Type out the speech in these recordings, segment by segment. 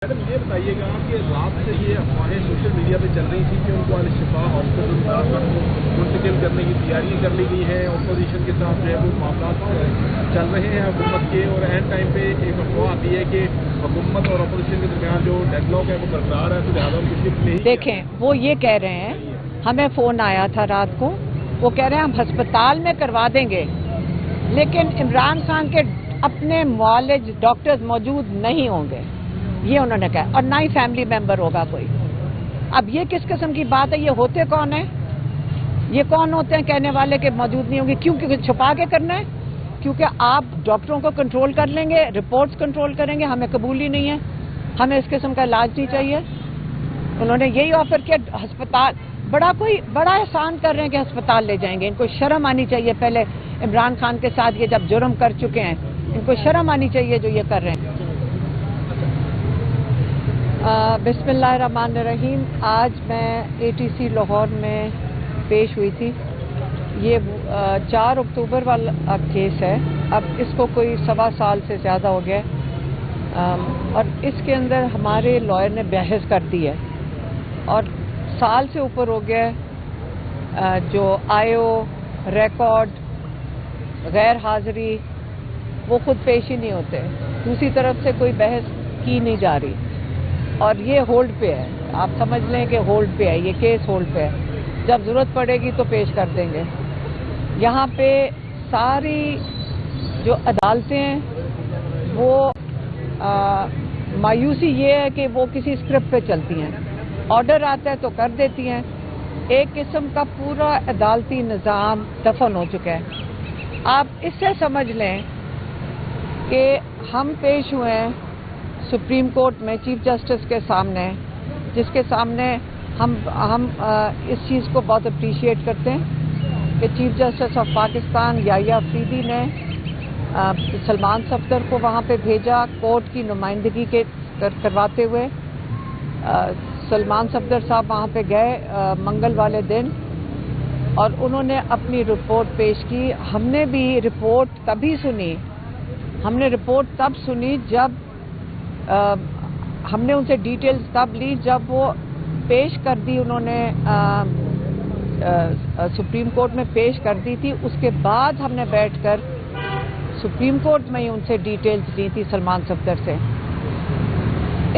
Madam یہ بتائیے گا کہ رات سے یہ افواہیں سوشل میڈیا پہ چل رہی تھی کہ ان کو الشفا ہاسپٹل منتقل کرنے کی تیاریاں کر لی گئی ہیں، اپوزیشن کے ساتھ جو ہے وہ معاملات چل رہے ہیں حکومت کے، اور اینڈ ٹائم پہ ایک افواہ آتی ہے کہ حکومت اور اپوزیشن کے درمیان جو ڈیڈ لاک ہے وہ برقرار ہے، تو لہٰذا کچھ نہیں۔ دیکھیں وہ یہ کہہ رہے ہیں، ہمیں فون آیا تھا رات کو، وہ کہہ رہے ہیں ہم ہسپتال میں کروا دیں گے، لیکن عمران خان کے اپنے معالج ڈاکٹرز موجود نہیں ہوں گے، یہ انہوں نے کہا، اور نہ ہی فیملی ممبر ہوگا کوئی۔ اب یہ کس قسم کی بات ہے؟ یہ ہوتے کون ہیں؟ یہ کون ہوتے ہیں کہنے والے کہ موجود نہیں ہوں گے؟ کیوں؟ کیونکہ چھپا کے کرنا ہے؟ کیونکہ آپ ڈاکٹروں کو کنٹرول کر لیں گے، رپورٹس کنٹرول کریں گے، ہمیں قبول ہی نہیں ہے، ہمیں اس قسم کا علاج نہیں چاہیے۔ انہوں نے یہی آفر کیا، ہسپتال بڑا احسان کر رہے ہیں کہ ہسپتال لے جائیں گے۔ ان کو شرم آنی چاہیے، پہلے عمران خان کے ساتھ یہ جب جرم کر چکے ہیں، ان کو شرم آنی چاہیے جو یہ کر رہے ہیں۔ بسم اللہ الرحمن الرحیم۔ آج میں ATC لاہور میں پیش ہوئی تھی۔ یہ 4 اکتوبر والا کیس ہے، اب اس کو کوئی 1.25 سال سے زیادہ ہو گیا، اور اس کے اندر ہمارے لائر نے بحث کر دی ہے، اور سال سے اوپر ہو گیا جو آئیو ریکارڈ غیر حاضری وہ خود پیش ہی نہیں ہوتے، دوسری طرف سے کوئی بحث کی نہیں جا رہی، اور یہ ہولڈ پہ ہے۔ آپ سمجھ لیں کہ ہولڈ پہ ہے، یہ کیس ہولڈ پہ ہے، جب ضرورت پڑے گی تو پیش کر دیں گے۔ یہاں پہ ساری جو عدالتیں ہیں وہ مایوسی یہ ہے کہ وہ کسی اسکرپٹ پہ چلتی ہیں، آرڈر آتا ہے تو کر دیتی ہیں، ایک قسم کا پورا عدالتی نظام دفن ہو چکا ہے۔ آپ اس سے سمجھ لیں کہ ہم پیش ہوئے ہیں سپریم کورٹ میں چیف جسٹس کے سامنے، جس کے سامنے ہم اس چیز کو بہت اپریشیٹ کرتے ہیں کہ چیف جسٹس آف پاکستان یحییٰ افریدی نے سلمان صفدر کو وہاں پہ بھیجا کورٹ کی نمائندگی کرواتے ہوئے۔ سلمان صفدر صاحب وہاں پہ گئے منگل والے دن، اور انہوں نے اپنی رپورٹ پیش کی۔ ہم نے بھی رپورٹ تبھی سنی، ہم نے رپورٹ تب سنی جب ہم نے ان سے ڈیٹیلز تب لی جب وہ پیش کر دی، انہوں نے سپریم کورٹ میں پیش کر دی تھی، اس کے بعد ہم نے بیٹھ کر سپریم کورٹ میں ہی ان سے ڈیٹیلز لی تھی سلمان صفدر سے۔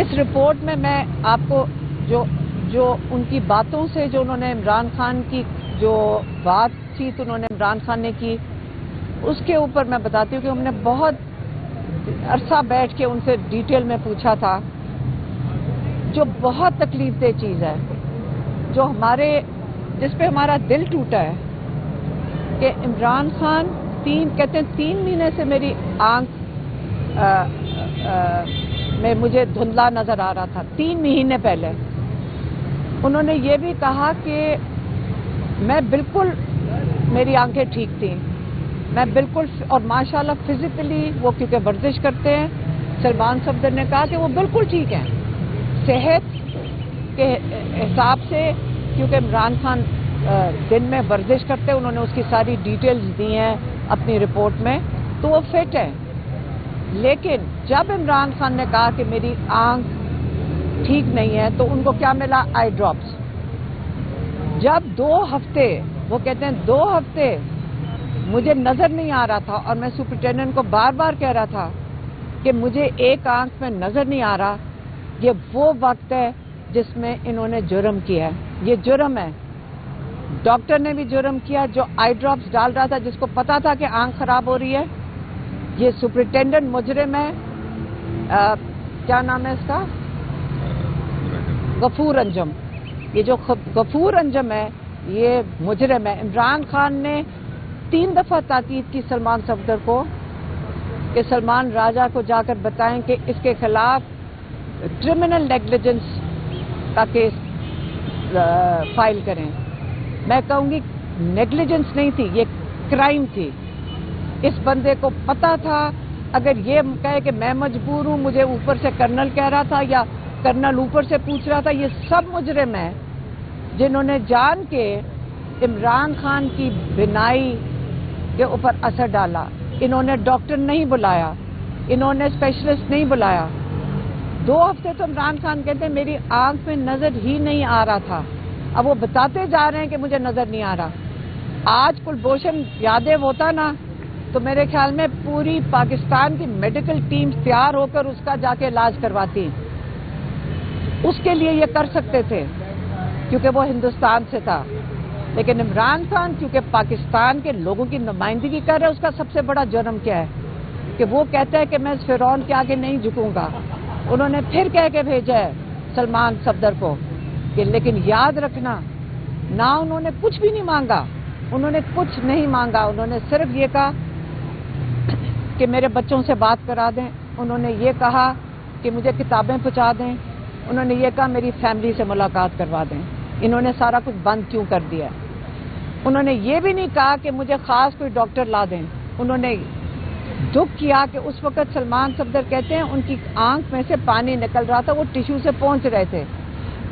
اس رپورٹ میں آپ کو جو ان کی باتوں سے، جو انہوں نے عمران خان کی جو بات چیت انہوں نے عمران خان نے کی، اس کے اوپر میں بتاتی ہوں کہ ہم نے بہت عرصہ بیٹھ کے ان سے ڈیٹیل میں پوچھا تھا، جو بہت تکلیف دہ چیز ہے، جو جس پہ ہمارا دل ٹوٹا ہے کہ عمران خان کہتے ہیں 3 مہینے سے میری آنکھ میں مجھے دھندلا نظر آ رہا تھا، 3 مہینے پہلے۔ انہوں نے یہ بھی کہا کہ میں بالکل، میری آنکھیں ٹھیک تھیں، میں بالکل، اور ماشاءاللہ فزیکلی وہ کیونکہ ورزش کرتے ہیں، سلمان صفدر نے کہا کہ وہ بالکل ٹھیک ہیں صحت کے حساب سے، کیونکہ عمران خان دن میں ورزش کرتے ہیں، انہوں نے اس کی ساری ڈیٹیلز دی ہیں اپنی رپورٹ میں، تو وہ فٹ ہے۔ لیکن جب عمران خان نے کہا کہ میری آنکھ ٹھیک نہیں ہے، تو ان کو کیا ملا؟ آئی ڈراپس۔ جب 2 ہفتے، وہ کہتے ہیں 2 ہفتے مجھے نظر نہیں آ رہا تھا، اور میں سپرنٹینڈنٹ کو بار بار کہہ رہا تھا کہ مجھے ایک آنکھ میں نظر نہیں آ رہا، یہ وہ وقت ہے جس میں انہوں نے جرم کیا ہے، یہ جرم ہے۔ ڈاکٹر نے بھی جرم کیا جو آئی ڈراپس ڈال رہا تھا، جس کو پتا تھا کہ آنکھ خراب ہو رہی ہے۔ یہ سپرنٹینڈنٹ مجرم ہے، کیا نام ہے اس کا؟ غفور انجم۔ یہ جو غفور انجم ہے یہ مجرم ہے۔ عمران خان نے 3 دفعہ تاکید کی سلمان صفدر کو کہ سلمان راجہ کو جا کر بتائیں کہ اس کے خلاف کرمنل نیگلیجنس کا کیس فائل کریں۔ میں کہوں گی نیگلیجنس نہیں تھی، یہ کرائم تھی۔ اس بندے کو پتا تھا، اگر یہ کہے کہ میں مجبور ہوں، مجھے اوپر سے کرنل کہہ رہا تھا یا کرنل اوپر سے پوچھ رہا تھا، یہ سب مجرم ہیں جنہوں نے جان کے عمران خان کی بینائی کے اوپر اثر ڈالا۔ انہوں نے ڈاکٹر نہیں بلایا، انہوں نے اسپیشلسٹ نہیں بلایا، 2 ہفتے تو عمران خان کہتے ہیں میری آنکھ میں نظر ہی نہیں آ رہا تھا، اب وہ بتاتے جا رہے ہیں کہ مجھے نظر نہیں آ رہا۔ آج کلبھوشن یادیو ہوتا نا تو میرے خیال میں پوری پاکستان کی میڈیکل ٹیم تیار ہو کر اس کا جا کے علاج کرواتی، اس کے لیے یہ کر سکتے تھے کیونکہ وہ ہندوستان سے تھا، لیکن عمران خان کیونکہ پاکستان کے لوگوں کی نمائندگی کر رہے، اس کا سب سے بڑا جرم کیا ہے کہ وہ کہتا ہے کہ میں اس فرعون کے آگے نہیں جھکوں گا۔ انہوں نے پھر کہہ کے بھیجا ہے سلمان صفدر کو کہ لیکن یاد رکھنا، نہ انہوں نے کچھ بھی نہیں مانگا، انہوں نے کچھ نہیں مانگا، انہوں نے صرف یہ کہا کہ میرے بچوں سے بات کرا دیں، انہوں نے یہ کہا کہ مجھے کتابیں پہنچا دیں، انہوں نے یہ کہا میری فیملی سے ملاقات کروا دیں۔ انہوں نے سارا کچھ بند کیوں کر دیا؟ انہوں نے یہ بھی نہیں کہا کہ مجھے خاص کوئی ڈاکٹر لا دیں۔ انہوں نے دکھ کیا کہ اس وقت سلمان صفدر کہتے ہیں ان کی آنکھ میں سے پانی نکل رہا تھا، وہ ٹیشو سے پہنچ رہے تھے،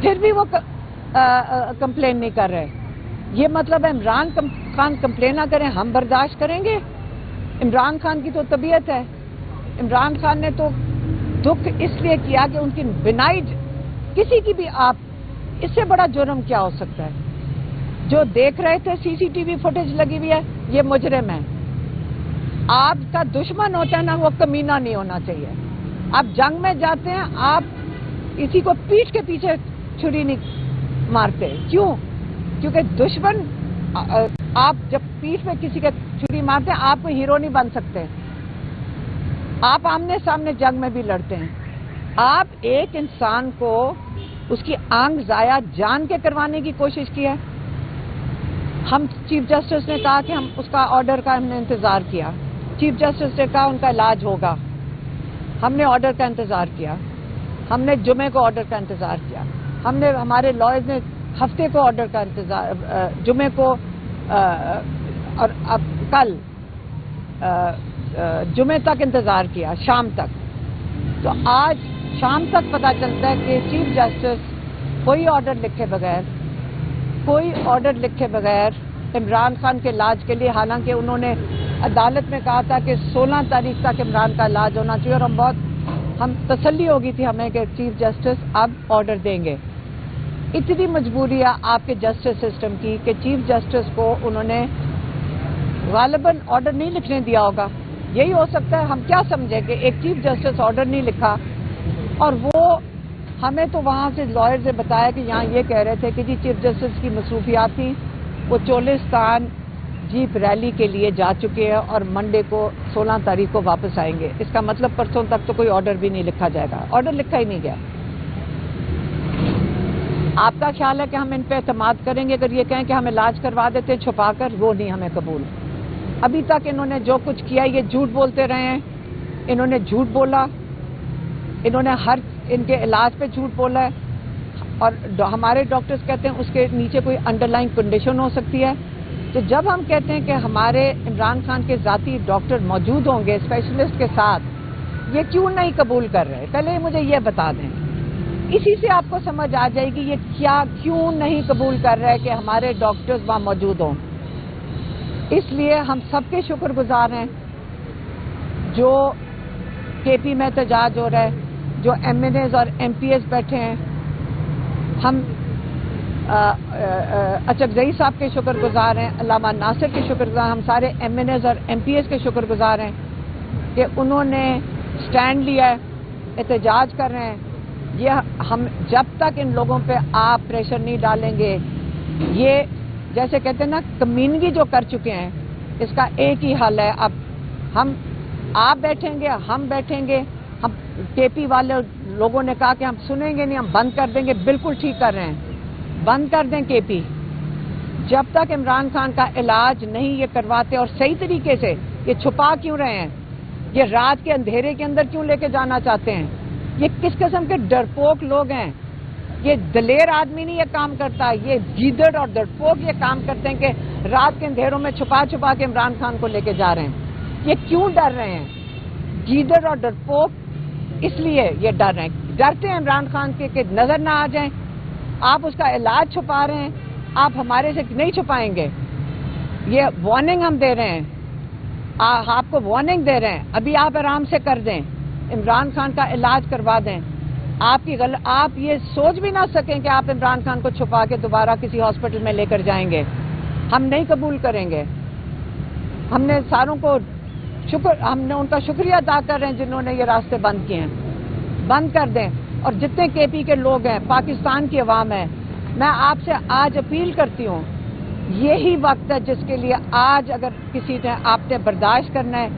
پھر بھی وہ کمپلین نہیں کر رہے۔ یہ مطلب ہے عمران خان کمپلین نہ کریں ہم برداشت کریں گے؟ عمران خان کی تو طبیعت ہے، عمران خان نے تو دکھ اس لیے کیا کہ ان کی بنائی کسی کی بھی، آپ اس سے بڑا جرم کیا ہو سکتا ہے؟ جو دیکھ رہے تھے سی سی ٹی وی فوٹیج لگی ہوئی ہے، یہ مجرم ہے۔ آپ کا دشمن ہوتا ہے نا، وہ کمینہ نہیں ہونا چاہیے۔ آپ جنگ میں جاتے ہیں، آپ کسی کو پیٹھ کے پیچھے چھری نہیں مارتے، کیوں؟ کیونکہ دشمن، آپ جب پیٹھ پہ کسی کے چھری مارتے ہیں آپ کو ہیرو نہیں بن سکتے، آپ آمنے سامنے جنگ میں بھی لڑتے ہیں۔ آپ ایک انسان کو اس کی آنکھ ضائع جان کے کروانے کی کوشش کی ہے۔ ہم چیف جسٹس نے کہا کہ ہم اس کا آرڈر کا ہم نے انتظار کیا، چیف جسٹس نے کہا ان کا علاج ہوگا، ہم نے آرڈر کا انتظار کیا، ہم نے جمعے کو آرڈر کا انتظار کیا، ہم نے، ہمارے لائرز نے ہفتے کو آرڈر کا انتظار، جمعے کو اور اب کل جمعے تک انتظار کیا، شام تک۔ تو آج شام تک پتہ چلتا ہے کہ چیف جسٹس کوئی آرڈر لکھے بغیر عمران خان کے علاج کے لیے، حالانکہ انہوں نے عدالت میں کہا تھا کہ 16 تاریخ تک عمران کا علاج ہونا چاہیے، اور ہم تسلی ہو گئی تھی ہمیں کہ چیف جسٹس اب آرڈر دیں گے۔ اتنی مجبوری ہے آپ کے جسٹس سسٹم کی کہ چیف جسٹس کو انہوں نے غالباً آرڈر نہیں لکھنے دیا ہوگا۔ یہی ہو سکتا ہے، ہم کیا سمجھیں کہ ایک چیف جسٹس آرڈر نہیں لکھا، اور وہ ہمیں تو وہاں سے لائر سے بتایا کہ یہاں یہ کہہ رہے تھے کہ جی چیف جسٹس کی مصروفیات تھیں، وہ چولستان جیپ ریلی کے لیے جا چکے ہیں اور منڈے کو 16 تاریخ کو واپس آئیں گے۔ اس کا مطلب پرسوں تک تو کوئی آرڈر بھی نہیں لکھا جائے گا، آرڈر لکھا ہی نہیں گیا۔ آپ کا خیال ہے کہ ہم ان پہ اعتماد کریں گے اگر یہ کہیں کہ ہم علاج کروا دیتے چھپا کر؟ وہ نہیں ہمیں قبول۔ ابھی تک انہوں نے جو کچھ کیا یہ جھوٹ بولتے رہے ہیں، انہوں نے جھوٹ بولا، انہوں نے ان کے علاج پہ جھوٹ بولا ہے، اور ہمارے ڈاکٹرز کہتے ہیں اس کے نیچے کوئی انڈر لائن کنڈیشن ہو سکتی ہے۔ تو جب ہم کہتے ہیں کہ ہمارے عمران خان کے ذاتی ڈاکٹر موجود ہوں گے اسپیشلسٹ کے ساتھ، یہ کیوں نہیں قبول کر رہے؟ پہلے مجھے یہ بتا دیں، اسی سے آپ کو سمجھ آ جائے گی یہ کیوں نہیں قبول کر رہے کہ ہمارے ڈاکٹرز وہاں موجود ہوں۔ اس لیے ہم سب کے شکر گزار ہیں جو کے پی میں احتجاج ہو رہا ہے، جو ایم این ایز اور ایم پی ایز بیٹھے ہیں۔ ہم اچکزئی صاحب کے شکر گزار ہیں، علامہ ناصر کے شکر گزار، ہم سارے ایم این ایز اور ایم پی ایز کے شکر گزار ہیں کہ انہوں نے سٹینڈ لیا ہے، احتجاج کر رہے ہیں۔ یہ ہم جب تک ان لوگوں پہ آپ پریشر نہیں ڈالیں گے، یہ جیسے کہتے ہیں نا کمینگی جو کر چکے ہیں، اس کا ایک ہی حل ہے، اب آپ بیٹھیں گے، ہم بیٹھیں گے، ہم کے پی والے لوگوں نے کہا کہ ہم سنیں گے نہیں، ہم بند کر دیں گے، بالکل ٹھیک کر رہے ہیں، بند کر دیں کے پی۔ جب تک عمران خان کا علاج نہیں یہ کرواتے اور صحیح طریقے سے، یہ چھپا کیوں رہے ہیں؟ یہ رات کے اندھیرے کے اندر کیوں لے کے جانا چاہتے ہیں؟ یہ کس قسم کے ڈرپوک لوگ ہیں؟ یہ دلیر آدمی نہیں یہ کام کرتا، یہ گیدڑ اور ڈرپوک یہ کام کرتے ہیں کہ رات کے اندھیروں میں چھپا چھپا کے عمران خان کو لے کے جا رہے ہیں۔ یہ کیوں ڈر رہے ہیں؟ گیدڑ اور ڈرپوک اس لیے یہ ڈر رہے ہیں، ڈرتے ہیں عمران خان کے کہ نظر نہ آ جائیں۔ آپ اس کا علاج چھپا رہے ہیں، آپ ہمارے سے نہیں چھپائیں گے۔ یہ وارننگ ہم دے رہے ہیں، آپ کو وارننگ دے رہے ہیں، ابھی آپ آرام سے کر دیں، عمران خان کا علاج کروا دیں۔ آپ یہ سوچ بھی نہ سکیں کہ آپ عمران خان کو چھپا کے دوبارہ کسی ہاسپٹل میں لے کر جائیں گے. ہم نہیں قبول کریں گے. ہم نے ساروں کو ہم نے ان کا شکریہ ادا کر رہے ہیں جنہوں نے یہ راستے بند کیے ہیں. بند کر دیں. اور جتنے کے پی کے لوگ ہیں، پاکستان کی عوام ہے، میں آپ سے آج اپیل کرتی ہوں، یہی وقت ہے جس کے لیے آج اگر کسی نے آپ نے برداشت کرنا ہے،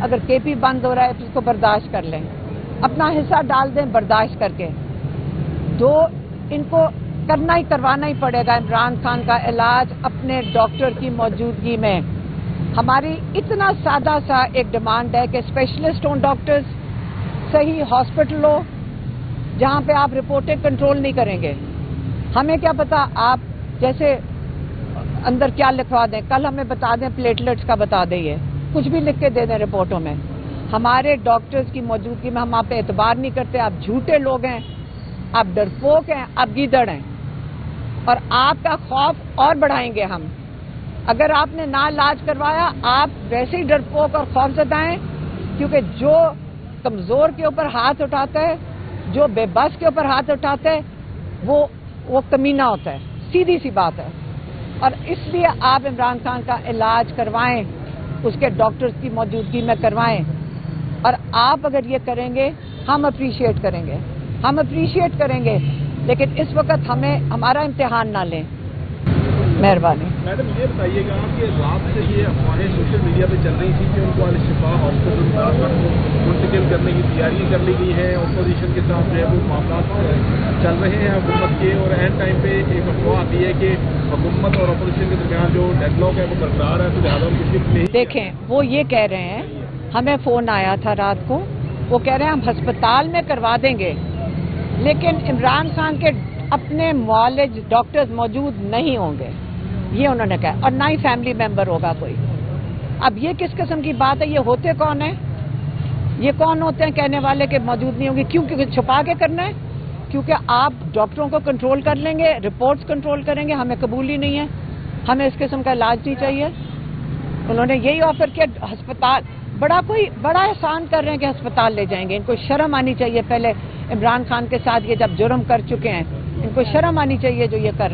اگر کے پی بند ہو رہا ہے تو اس کو برداشت کر لیں، اپنا حصہ ڈال دیں برداشت کر کے. ان کو کروانا ہی پڑے گا عمران خان کا علاج اپنے ڈاکٹر کی موجودگی میں. ہماری اتنا سادہ سا ایک ڈیمانڈ ہے کہ اسپیشلسٹ ہوں ڈاکٹرز، صحیح ہاسپٹل ہو جہاں پہ آپ رپورٹیں کنٹرول نہیں کریں گے. ہمیں کیا پتا آپ جیسے اندر کیا لکھوا دیں، کل ہمیں بتا دیں پلیٹلیٹس کا بتا دیں، یہ کچھ بھی لکھ کے دے دیں رپورٹوں میں. ہمارے ڈاکٹرز کی موجودگی میں ہم آپ پہ اعتبار نہیں کرتے. آپ جھوٹے لوگ ہیں، آپ ڈرپوک ہیں، آپ گیدڑ ہیں، اور آپ کا خوف اور بڑھائیں گے ہم. اگر آپ نے نہ علاج کروایا، آپ ویسے ہی ڈرپوک اور خوف زدہ ہیں، کیونکہ جو کمزور کے اوپر ہاتھ اٹھاتا ہے، جو بے بس کے اوپر ہاتھ اٹھاتا ہے، وہ کمینہ ہوتا ہے. سیدھی سی بات ہے. اور اس لیے آپ عمران خان کا علاج کروائیں، اس کے ڈاکٹرز کی موجودگی میں کروائیں. اور آپ اگر یہ کریں گے ہم اپریشیٹ کریں گے، لیکن اس وقت ہمارا امتحان نہ لیں. مہربانی. میڈم یہ بتائیے گا کہ رات سے یہ افواہیں سوشل میڈیا پہ چل رہی تھی کہ ان کو الشفا ہاسپٹل کو منتقل کرنے کی تیاری کر لی گئی ہے، اپوزیشن کے ساتھ جو ہے وہ معاملات چل رہے ہیں حکومت کے، اور اینڈ ٹائم پہ ایک افواہ آتی ہے کہ حکومت اور اپوزیشن کے درمیان جو ڈیڈ لاک ہے وہ برقرار ہے، تو لہٰذا ان کی شفٹ نہیں. دیکھیں، وہ یہ کہہ رہے ہیں، ہمیں فون آیا تھا رات کو، وہ کہہ رہے ہیں ہم ہسپتال میں کروا دیں گے، لیکن عمران خان کے اپنے معالج ڈاکٹرز موجود نہیں ہوں گے، یہ انہوں نے کہا، اور نہ ہی فیملی ممبر ہوگا کوئی. اب یہ کس قسم کی بات ہے؟ یہ ہوتے کون ہیں؟ یہ کون ہوتے ہیں کہنے والے کہ موجود نہیں ہوں گے؟ کیوں؟ کیونکہ چھپا کے کرنا ہے. کیونکہ آپ ڈاکٹروں کو کنٹرول کر لیں گے، رپورٹس کنٹرول کریں گے. ہمیں قبول ہی نہیں ہے، ہمیں اس قسم کا علاج نہیں چاہیے. انہوں نے یہی آفر کیا ہسپتال، بڑا احسان کر رہے ہیں کہ ہسپتال لے جائیں گے. ان کو شرم آنی چاہیے. پہلے عمران خان کے ساتھ یہ جب جرم کر چکے ہیں، ان کو شرم آنی چاہیے جو یہ کر رہے ہیں.